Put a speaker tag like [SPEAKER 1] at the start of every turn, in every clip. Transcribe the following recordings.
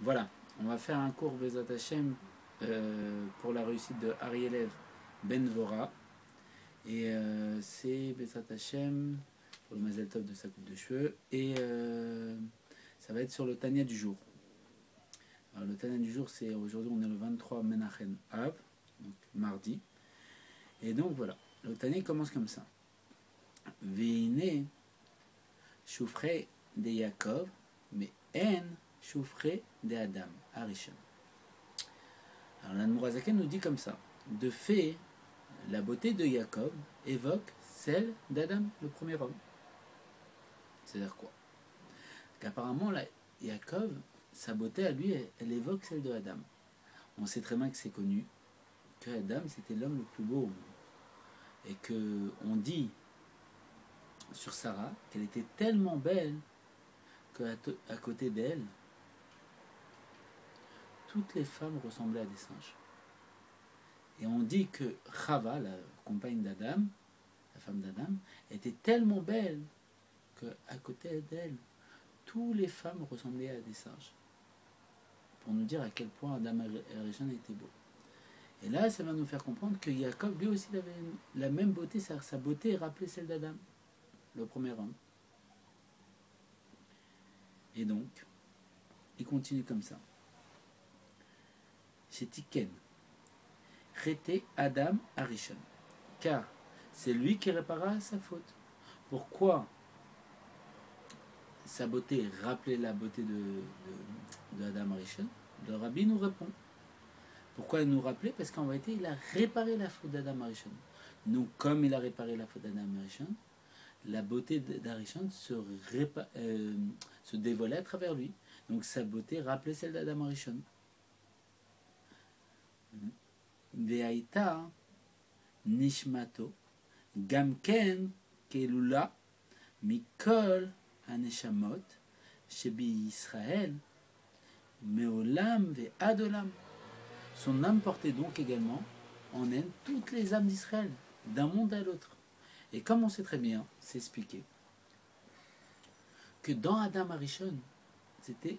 [SPEAKER 1] Voilà, on va faire un cours Bezat Hashem pour la réussite de Arielev Ben Vora. Et c'est Bezat Hashem pour le Mazel Tov de sa coupe de cheveux. Et ça va être sur le Tania du jour. Alors, le Tania du jour, c'est aujourd'hui, on est le 23 Menachem Av, donc mardi. Et donc voilà, le Tania commence comme ça. Veine Choufrei de Yaakov, mais En Choufrei de Adam, Arishon. Alors l'Anmourazaken nous dit comme ça. De fait, la beauté de Jacob évoque celle d'Adam, le premier homme. C'est-à-dire quoi? Qu'apparemment, Jacob, sa beauté à lui, elle évoque celle de Adam. On sait très bien que c'est connu que Adam, c'était l'homme le plus beau au monde. Et qu'on dit sur Sarah qu'elle était tellement belle qu'à côté d'elle, toutes les femmes ressemblaient à des singes. Et on dit que Chava, la compagne d'Adam, la femme d'Adam, était tellement belle qu'à côté d'elle, toutes les femmes ressemblaient à des singes. Pour nous dire à quel point Adam et Rishon étaient beaux. Et là, ça va nous faire comprendre que Jacob, lui aussi, il avait la même beauté, sa beauté rappelait celle d'Adam, le premier homme. Et donc, il continue comme ça. Chez Tiken, Rété Adam Arishon. Car c'est lui qui répara sa faute. Pourquoi sa beauté rappelait la beauté de Adam Arishon? Le Rabbi nous répond. Pourquoi il nous rappelait? Parce qu'en vérité, il a réparé la faute d'Adam Arishon. Donc, comme il a réparé la faute d'Adam Arishon, la beauté d'Arishon se dévoilait à travers lui. Donc, sa beauté rappelait celle d'Adam Arishon. Ve'aita nishmato gamken kelula mikol haneshamot shebi Israël meolam ve'adolam. Son âme portait donc également en elle toutes les âmes d'Israël, d'un monde à l'autre. Et comme on sait très bien, c'est expliqué, que dans Adam Arishon, c'était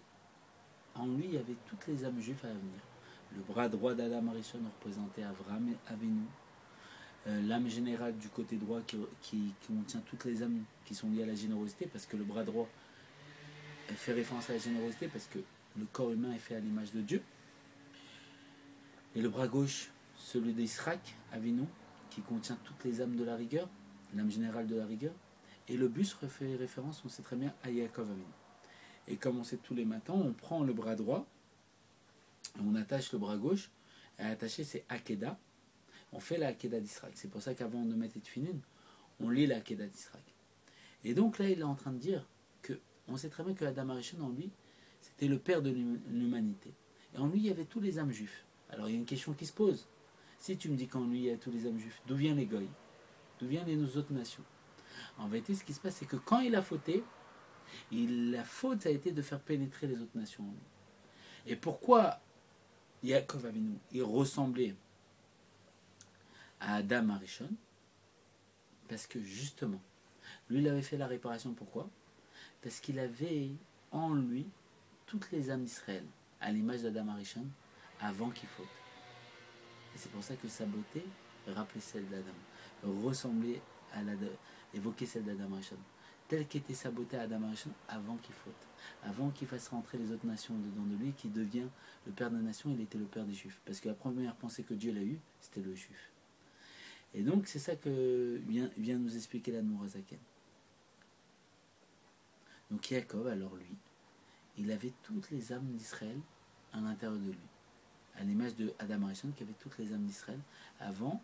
[SPEAKER 1] en lui, il y avait toutes les âmes juives à venir. Le bras droit d'Adam Arishon représentait Avram et Avinu. L'âme générale du côté droit qui contient toutes les âmes qui sont liées à la générosité, parce que le bras droit fait référence à la générosité, parce que le corps humain est fait à l'image de Dieu. Et le bras gauche, celui d'Israël, Avinu, qui contient toutes les âmes de la rigueur, l'âme générale de la rigueur. Et le bus fait référence, on sait très bien, à Yaakov Avinu. Et comme on sait tous les matins, on prend le bras droit, on attache le bras gauche, et attaché c'est Akeda, on fait la Akeda d'Israël. C'est pour ça qu'avant de mettre Tfilin, on lit la Akeda d'Israël. Et donc là, il est en train de dire que on sait très bien que Adam Arishon, en lui, c'était le père de l'humanité. Et en lui, il y avait tous les âmes juifs. Alors il y a une question qui se pose. Si tu me dis qu'en lui, il y a tous les âmes juifs, d'où viennent les goïs? D'où viennent les autres nations? En vérité, ce qui se passe, c'est que quand il a fauté, la faute, ça a été de faire pénétrer les autres nations en lui. Et pourquoi Yaakov Avinu, il ressemblait à Adam Arishon? Parce que justement, lui, il avait fait la réparation. Pourquoi? Parce qu'il avait en lui toutes les âmes d'Israël, à l'image d'Adam Arishon, avant qu'il faute. Et c'est pour ça que sa beauté rappelait celle d'Adam, ressemblait évoquait celle d'Adam Arishon, telle qu'était sa beauté à Adam Arishon avant qu'il faute, avant qu'il fasse rentrer les autres nations dedans de lui, qui devient le père des nations. Il était le père des juifs, parce que la première pensée que Dieu l'a eue, c'était le juif. Et donc c'est ça que vient nous expliquer l'Admorazaken. Donc Jacob, alors lui, il avait toutes les âmes d'Israël à l'intérieur de lui, à l'image de Adam Arishon qui avait toutes les âmes d'Israël avant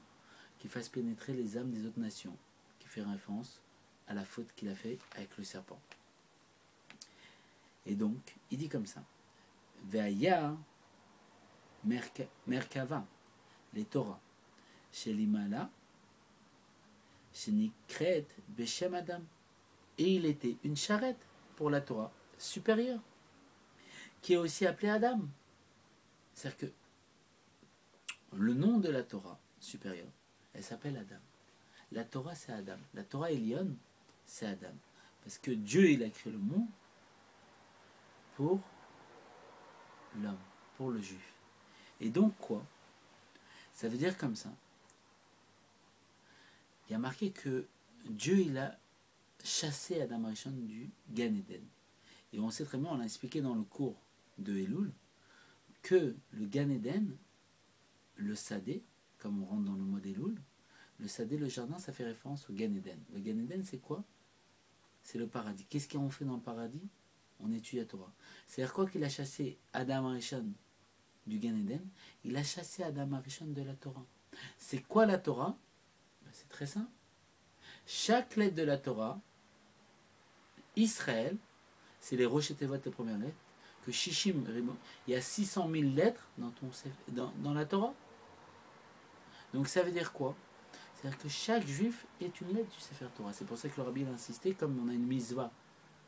[SPEAKER 1] qu'il fasse pénétrer les âmes des autres nations, qui fait référence à la faute qu'il a fait avec le serpent. Et donc, il dit comme ça: Ve'aya Merkava, les Torah, chez l'Imala, chez Nikret, Beshem Adam. Et il était une charrette pour la Torah supérieure, qui est aussi appelée Adam. C'est-à-dire que le nom de la Torah supérieure, elle s'appelle Adam. La Torah, c'est Adam. La Torah Elion, c'est Adam. Parce que Dieu, il a créé le monde pour l'homme, pour le juif. Et donc quoi? Ça veut dire comme ça. Il y a marqué que Dieu, il a chassé Adam Arishon du Gan Eden. Et on sait très bien, on l'a expliqué dans le cours de Elul, que le Gan Eden, le Sadé, comme on rentre dans le mot d'Elul, le Sadé, le jardin, ça fait référence au Gan Eden. Le Gan Eden, c'est quoi? C'est le paradis. Qu'est-ce qu'on fait dans le paradis? On étudie la Torah. C'est-à-dire quoi qu'il a chassé Adam Arishon du Gan Eden? Il a chassé Adam Arishon de la Torah. C'est quoi la Torah? C'est très simple. Chaque lettre de la Torah, Israël, c'est les Rosh Tevot, les premières lettres, que Shishim, il y a 600 000 lettres dans la Torah. Donc ça veut dire quoi? C'est-à-dire que chaque juif est une lettre du Sefer Torah. C'est pour ça que le rabbi a insisté, comme on a une mitzvah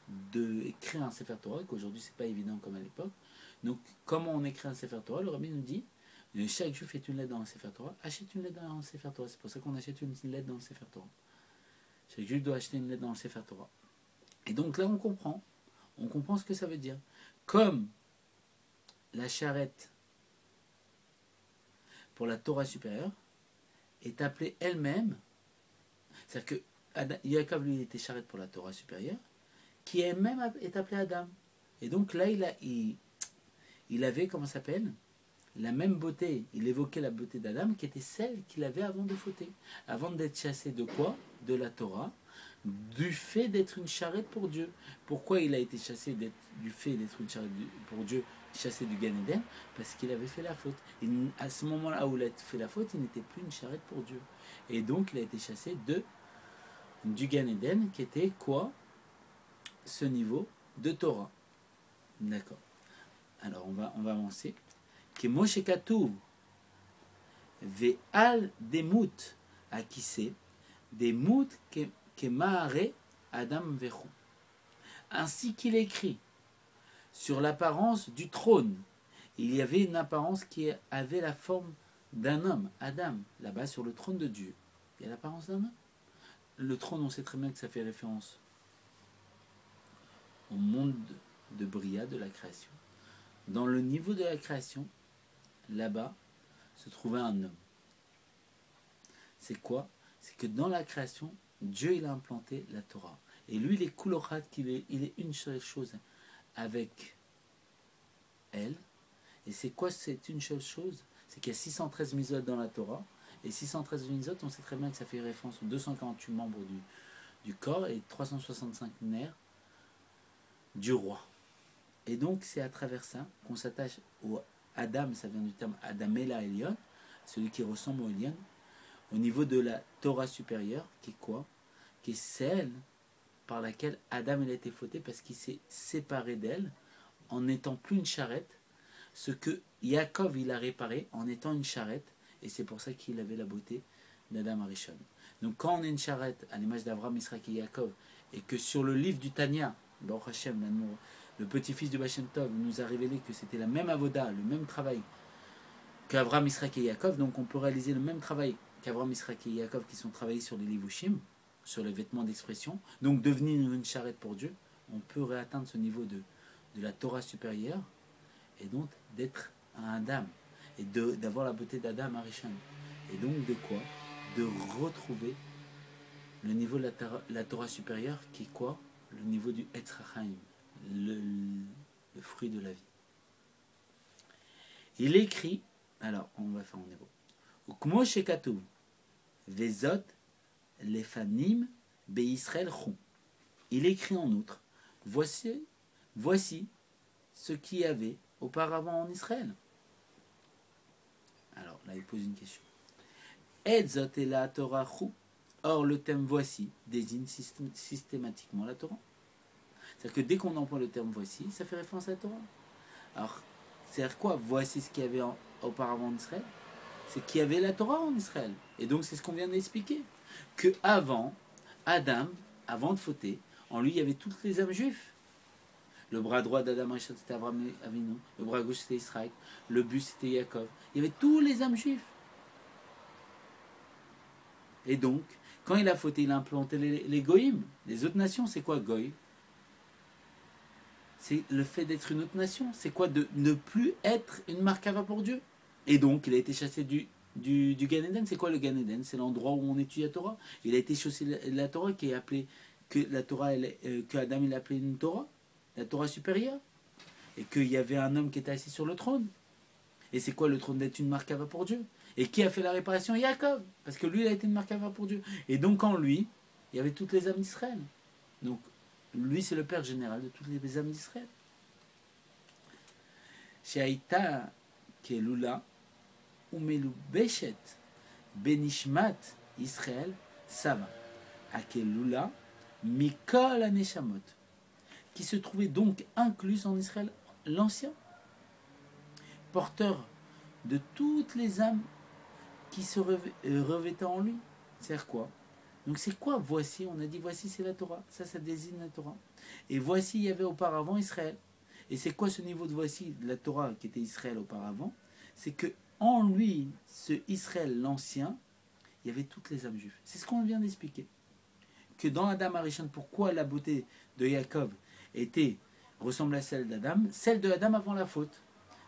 [SPEAKER 1] d'écrire un Sefer Torah, qu'aujourd'hui c'est pas évident comme à l'époque. Donc comment on écrit un Sefer Torah? Le rabbi nous dit, chaque juif est une lettre dans le Sefer Torah, achète une lettre dans le Sefer Torah. C'est pour ça qu'on achète une lettre dans le Sefer Torah. Chaque juif doit acheter une lettre dans le Sefer Torah. Et donc là on comprend ce que ça veut dire. Comme la charrette pour la Torah supérieure est appelée elle-même, c'est-à-dire que Yaakov lui était charrette pour la Torah supérieure, qui elle-même est appelée Adam. Et donc là il avait, comment ça s'appelle, la même beauté, il évoquait la beauté d'Adam qui était celle qu'il avait avant de fauter, avant d'être chassé de quoi? De la Torah, du fait d'être une charrette pour Dieu. Pourquoi il a été chassé du fait d'être une charrette pour Dieu, chassé du Gan Eden? Parce qu'il avait fait la faute. Et à ce moment-là où il a fait la faute, il n'était plus une charrette pour Dieu. Et donc il a été chassé du Gan Eden, qui était quoi? Ce niveau de Torah. D'accord. Alors on va avancer. Moshe Katuv ve'al demut akise demut kemahare Adam vechu. Ainsi qu'il écrit sur l'apparence du trône, il y avait une apparence qui avait la forme d'un homme, Adam, là-bas sur le trône de Dieu. Il y a l'apparence d'un homme. Le trône, on sait très bien que ça fait référence au monde de Bria, de la création. Dans le niveau de la création, là-bas, se trouvait un homme. C'est quoi? C'est que dans la création, Dieu il a implanté la Torah. Et lui, il est koulorat, il est une seule chose avec elle. Et c'est quoi cette une seule chose? C'est qu'il y a 613 mitzvot dans la Torah. Et 613 mitzvot, on sait très bien que ça fait référence aux 248 membres du corps et 365 nerfs du roi. Et donc, c'est à travers ça qu'on s'attache au Adam, ça vient du terme Adamela Elion, celui qui ressemble au Elion, au niveau de la Torah supérieure, qui est quoi? Qui est celle par laquelle Adam il a été fauté parce qu'il s'est séparé d'elle en n'étant plus une charrette, ce que Yaakov il a réparé en étant une charrette, et c'est pour ça qu'il avait la beauté d'Adam Arishon. Donc quand on est une charrette à l'image d'Avraham, Israël et Yaakov, et que sur le livre du Tanya, Baruch Hashem, le petit-fils du Bachem Tov nous a révélé que c'était la même avoda, le même travail qu'Avraham, Israël et Yaakov, donc on peut réaliser le même travail qu'Avraham, Israël et Yaakov qui sont travaillés sur les livushim, sur les vêtements d'expression, donc devenir une charrette pour Dieu, on peut réatteindre ce niveau de la Torah supérieure, et donc d'être un Adam, et d'avoir la beauté d'Adam Arishon. Et donc de quoi? De retrouver le niveau de la Torah supérieure, qui est quoi? Le niveau du Etz Chaim, le fruit de la vie. Il écrit, alors on va faire en hébreu, Ukmo shekatuv vezot lefanim beIsraël chou. Il écrit en outre, voici ce qu'il y avait auparavant en Israël. Alors là il pose une question. Et zot et la Torah chou. Or le terme voici désigne systématiquement la Torah. C'est-à-dire que dès qu'on emploie le terme voici, ça fait référence à la Torah. Alors, c'est-à-dire quoi? Voici ce qu'il y avait auparavant en Israël. C'est qu'il y avait la Torah en Israël. Et donc c'est ce qu'on vient d'expliquer. Que avant, Adam, avant de fauter, en lui il y avait toutes les âmes juifs. Le bras droit d'Adam Arishon c'était Abraham Avinu, le bras gauche c'était Israël, le buste c'était Yaakov. Il y avait tous les âmes juifs. Et donc, quand il a fauté, il a implanté les goïms. Les autres nations, c'est quoi goï? c'est le fait d'être une autre nation. C'est quoi de ne plus être une Markava pour Dieu. Et donc, il a été chassé du Gan Eden. C'est quoi le Gan Eden? C'est l'endroit où on étudie la Torah. Il a été chassé la Torah qui est appelée, que la Torah, que Adam il a appelé une Torah, la Torah supérieure. Et qu'il y avait un homme qui était assis sur le trône. Et c'est quoi le trône d'être une Markava pour Dieu? Et qui a fait la réparation? Yaakov. Parce que lui, il a été une Markava pour Dieu. Et donc, en lui, il y avait toutes les âmes d'Israël. Donc, lui, c'est le père général de toutes les âmes d'Israël. Sheaïta kelula umelubeshet benishmat Israël sava akelula mikol aneshamot, qui se trouvait donc inclus en Israël l'ancien, porteur de toutes les âmes qui se revêtaient en lui. C'est-à-dire quoi? Donc c'est quoi voici? On a dit voici c'est la Torah, ça désigne la Torah. Et voici il y avait auparavant Israël. Et c'est quoi ce niveau de voici la Torah qui était Israël auparavant? C'est que en lui, ce Israël l'ancien, il y avait toutes les âmes juives. C'est ce qu'on vient d'expliquer. Que dans Adam Arishon, pourquoi la beauté de Yaakov ressemble à celle d'Adam? Celle de Adam avant la faute.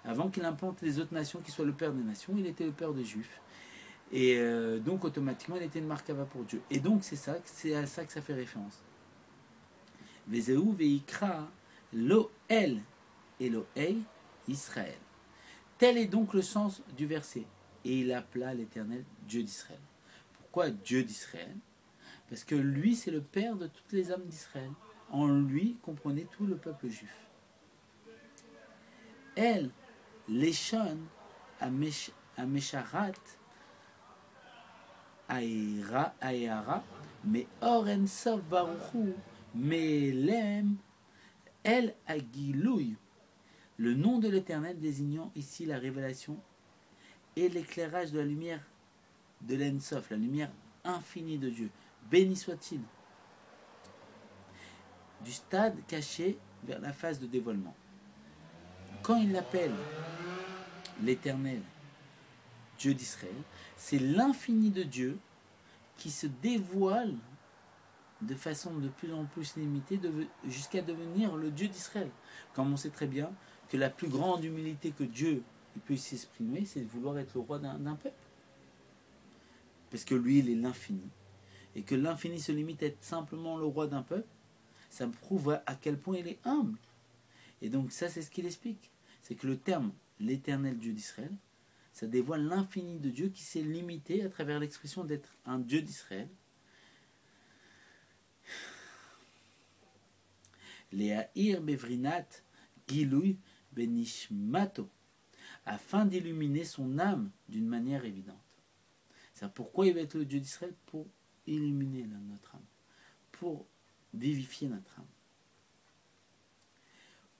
[SPEAKER 1] Avant qu'il implante les autres nations, qu'il soit le père des nations, il était le père des juifs. Et donc automatiquement il était une markava pour Dieu. Et donc c'est à ça que ça fait référence. Vezeu veikra lo el Elohei Israël. Tel est donc le sens du verset. Et il appela l'Éternel Dieu d'Israël. Pourquoi Dieu d'Israël? Parce que lui c'est le père de toutes les âmes d'Israël. En lui comprenait tout le peuple juif. El Leshon Amesharat Aera, mais Oren Sof Baruchu, Melem, El Agilouy. Le nom de l'Éternel désignant ici la révélation et l'éclairage de la lumière de l'Ensof, la lumière infinie de Dieu. Béni soit-il. Du stade caché vers la phase de dévoilement. Quand il l'appelle l'Éternel, Dieu d'Israël, c'est l'infini de Dieu qui se dévoile de façon de plus en plus limitée jusqu'à devenir le Dieu d'Israël. Comme on sait très bien que la plus grande humilité que Dieu puisse s'exprimer, c'est de vouloir être le roi d'un peuple. Parce que lui, il est l'infini. Et que l'infini se limite à être simplement le roi d'un peuple, ça me prouve à quel point il est humble. Et donc ça, c'est ce qu'il explique. C'est que le terme « l'éternel Dieu d'Israël », ça dévoile l'infini de Dieu qui s'est limité à travers l'expression d'être un Dieu d'Israël. Léahir bevrinat gilouy benishmato, afin d'illuminer son âme d'une manière évidente. C'est pourquoi il va être le Dieu d'Israël? Pour illuminer notre âme, pour vivifier notre âme.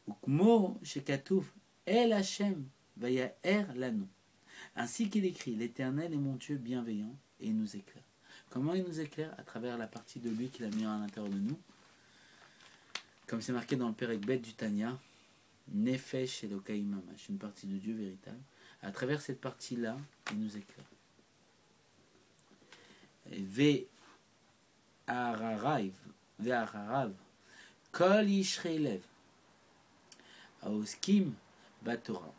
[SPEAKER 1] Ukmo shekatouf el Hashem vayaer lanu. Ainsi qu'il écrit, l'Éternel est mon Dieu bienveillant et il nous éclaire. Comment il nous éclaire? À travers la partie de lui qu'il a mis à l'intérieur de nous. Comme c'est marqué dans le Perek Bet du Tanya, Nefesh Elokai Mamash, une partie de Dieu véritable. À travers cette partie-là, il nous éclaire. Ve'ararav, Kol Yishrei Lev, Aoskim Batorah,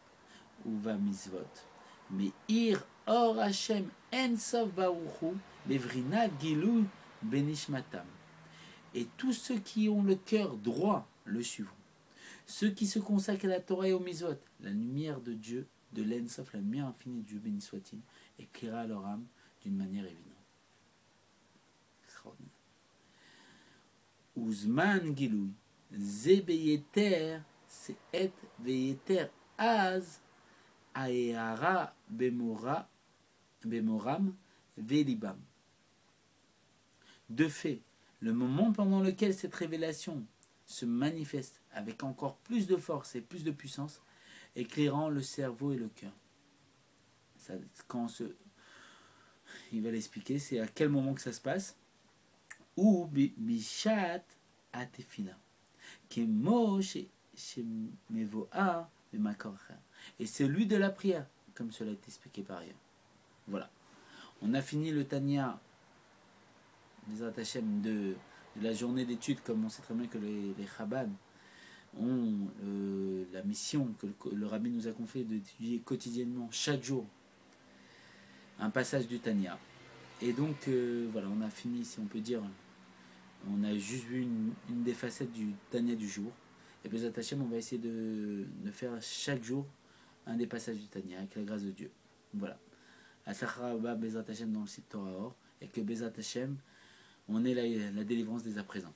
[SPEAKER 1] Uva Mizvot. Meir Or Hashem Ensof Baruchu Bevrina Gilou Benishmatam. Et tous ceux qui ont le cœur droit le suivront. Ceux qui se consacrent à la Torah et au Mizvot, la lumière de Dieu, de l'Ensof, la lumière infinie de Dieu, béni soit-il, éclairera leur âme d'une manière évidente. Extraordinaire. Uzman Gilou Zebeyeter Se'et Veyeter Az Aéara Bemoram Velibam. De fait, le moment pendant lequel cette révélation se manifeste avec encore plus de force et plus de puissance, éclairant le cerveau et le cœur. Ça, il va l'expliquer, c'est à quel moment que ça se passe. Ou bishat atefila, kemo shemevoa bemakorcha. Et c'est lui de la prière, comme cela est expliqué par ailleurs. Voilà. On a fini le Tanya, les Atachem de la journée d'études, comme on sait très bien que les Chabad ont la mission que le rabbi nous a confiée d'étudier quotidiennement, chaque jour, un passage du Tanya. Et donc, voilà, on a fini, si on peut dire, on a juste vu une des facettes du Tanya du jour. Et Bezat Hashem, on va essayer de faire chaque jour un des passages du Tanya, avec la grâce de Dieu. Voilà. À Sachar Bezat Hashem dans le site Torah Or, et que Bezat Hashem, on ait la délivrance dès à présent.